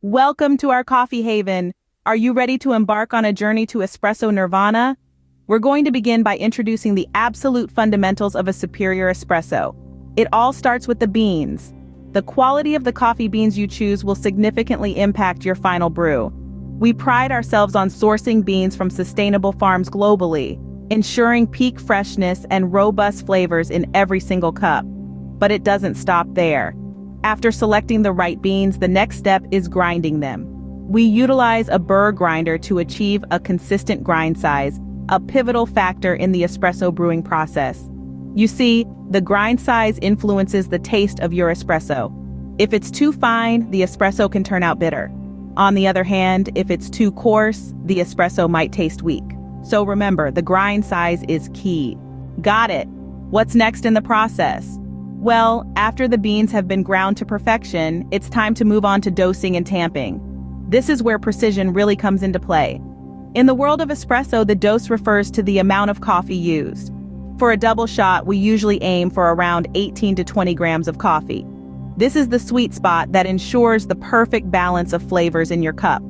Welcome to our coffee haven. Are you ready to embark on a journey to espresso nirvana? We're going to begin by introducing the absolute fundamentals of a superior espresso. It all starts with the beans. The quality of the coffee beans you choose will significantly impact your final brew. We pride ourselves on sourcing beans from sustainable farms globally, ensuring peak freshness and robust flavors in every single cup. But it doesn't stop there. After selecting the right beans, the next step is grinding them. We utilize a burr grinder to achieve a consistent grind size, a pivotal factor in the espresso brewing process. You see, the grind size influences the taste of your espresso. If it's too fine, the espresso can turn out bitter. On the other hand, if it's too coarse, the espresso might taste weak. So remember, the grind size is key. Got it. What's next in the process? Well, after the beans have been ground to perfection, it's time to move on to dosing and tamping. This is where precision really comes into play. In the world of espresso, the dose refers to the amount of coffee used. For a double shot, we usually aim for around 18 to 20 grams of coffee. This is the sweet spot that ensures the perfect balance of flavors in your cup.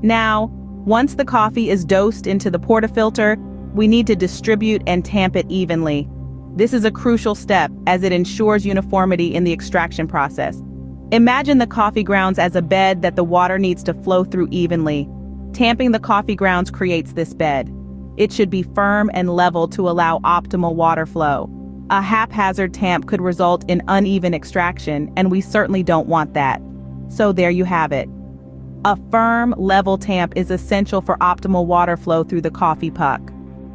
Now, once the coffee is dosed into the portafilter, we need to distribute and tamp it evenly. This is a crucial step as it ensures uniformity in the extraction process. Imagine the coffee grounds as a bed that the water needs to flow through evenly. Tamping the coffee grounds creates this bed. It should be firm and level to allow optimal water flow. A haphazard tamp could result in uneven extraction, and we certainly don't want that. So there you have it. A firm, level tamp is essential for optimal water flow through the coffee puck.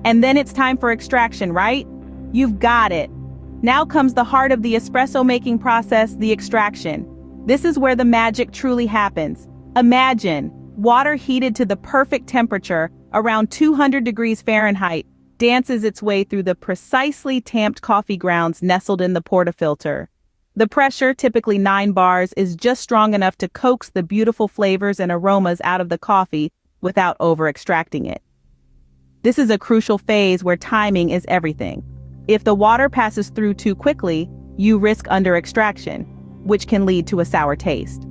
And then it's time for extraction, right? You've got it. Now comes the heart of the espresso making process, the extraction. This is where the magic truly happens. Imagine water heated to the perfect temperature, around 200 degrees Fahrenheit, dances its way through the precisely tamped coffee grounds nestled in the portafilter. The pressure, typically 9 bars, is just strong enough to coax the beautiful flavors and aromas out of the coffee without over-extracting it. This is a crucial phase where timing is everything. If the water passes through too quickly, you risk under-extraction, which can lead to a sour taste.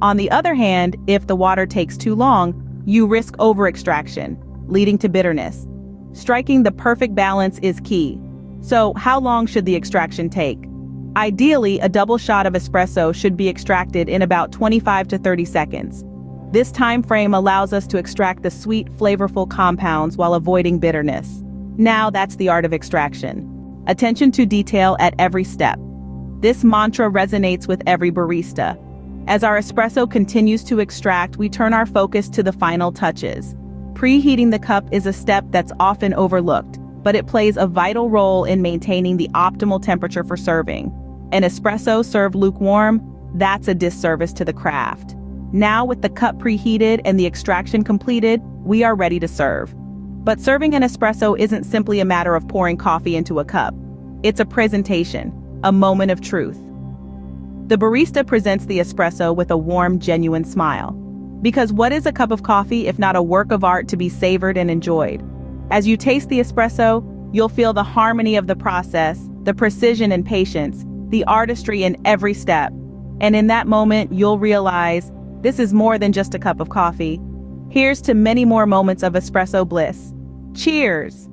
On the other hand, if the water takes too long, you risk over-extraction, leading to bitterness. Striking the perfect balance is key. So, how long should the extraction take? Ideally, a double shot of espresso should be extracted in about 25 to 30 seconds. This time frame allows us to extract the sweet, flavorful compounds while avoiding bitterness. Now that's the art of extraction. Attention to detail at every step. This mantra resonates with every barista. As our espresso continues to extract, we turn our focus to the final touches. Preheating the cup is a step that's often overlooked, but it plays a vital role in maintaining the optimal temperature for serving. An espresso served lukewarm, that's a disservice to the craft. Now, with the cup preheated and the extraction completed, we are ready to serve. But serving an espresso isn't simply a matter of pouring coffee into a cup. It's a presentation, a moment of truth. The barista presents the espresso with a warm, genuine smile. Because what is a cup of coffee if not a work of art to be savored and enjoyed? As you taste the espresso, you'll feel the harmony of the process, the precision and patience, the artistry in every step. And in that moment, you'll realize this is more than just a cup of coffee. Here's to many more moments of espresso bliss. Cheers!